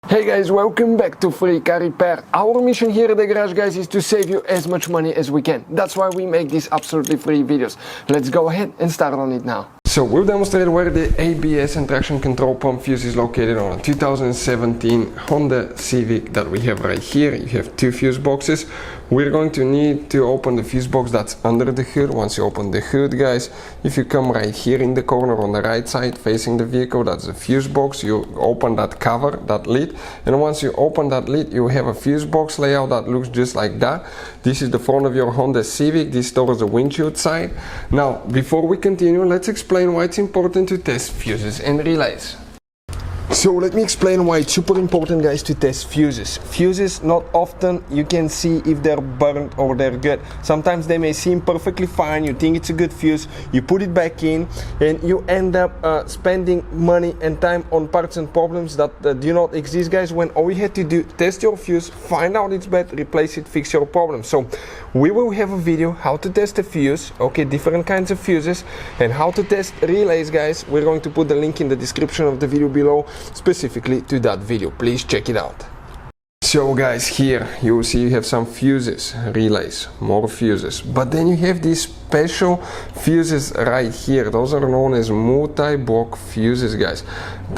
Hey guys, welcome back to Free Car Repair. Our mission here at the garage, guys, is to save you as much money as we can. That's why we make these absolutely free videos. Let's go ahead and start on it now. So we'll demonstrate where the ABS and traction control pump fuse is located on a 2017 Honda Civic that we have right here. You have two fuse boxes. We're going to need to open the fuse box that's under the hood. Once you open the hood, guys, if you come right here in the corner on the right side facing the vehicle, that's the fuse box. You open that cover, that lid, and once you open that lid, you have a fuse box layout that looks just like that. This is the front of your Honda Civic. This stores the windshield side. Now, before we continue, let's explain why it's important to test fuses and relays. So let me explain why it's super important, guys, to test fuses. Fuses, not often you can see if they're burnt or they're good. Sometimes they may seem perfectly fine, you think it's a good fuse, you put it back in, and you end up spending money and time on parts and problems that do not exist, guys, when all you had to do, test your fuse, find out it's bad, replace it, fix your problem. So we will have a video how to test a fuse, okay, different kinds of fuses, and how to test relays, guys. We're going to put the link in the description of the video below, specifically to that video. Please check it out. So guys, here you will see you have some fuses, relays, more fuses, but then you have these special fuses right here. Those are known as multi-block fuses, guys.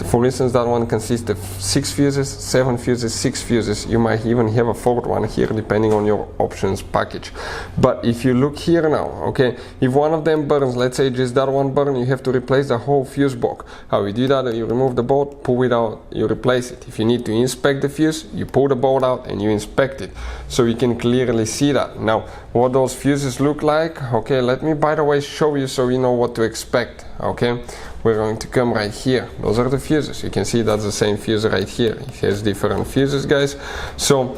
For instance, that one consists of 6 fuses, 7 fuses, 6 fuses. You might even have a fourth one here depending on your options package. But if you look here now, okay, if one of them burns, let's say just that one burn, you have to replace the whole fuse block. How you do that? You remove the bolt, pull it out, you replace it. If you need to inspect the fuse, you pull the bolt out and you inspect it, so you can clearly see that. Now, what those fuses look like, okay, let me by the way show you so you know what to expect. Okay, we're going to come right here. Those are the fuses. You can see that's the same fuse right here. It has different fuses, guys, so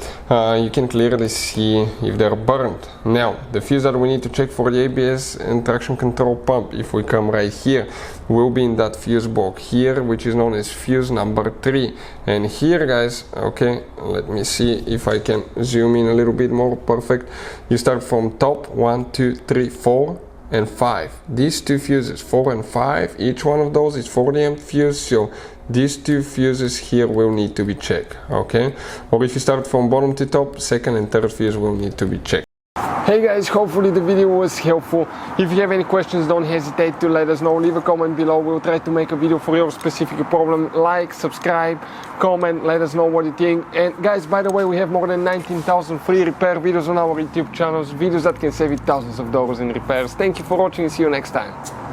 you can clearly see if they're burnt. Now, the fuse that we need to check for the ABS and traction control pump, if we come right here, will be in that fuse block here, which is known as fuse number 3. And here, guys, okay, let me see if I can zoom in a little bit more. Perfect. You start from top, 1, 2, 3, 4 and 5. These two fuses, 4 and 5, each one of those is 40 amp fuse, so these two fuses here will need to be checked, okay? Or if you start from bottom to top, second and third fuse will need to be checked. Hey guys, hopefully the video was helpful. If you have any questions, don't hesitate to let us know. Leave a comment below. We'll try to make a video for your specific problem. Like, subscribe, comment, let us know what you think. And guys, by the way, we have more than 19,000 free repair videos on our YouTube channels, videos that can save you thousands of dollars in repairs. Thank you for watching and see you next time.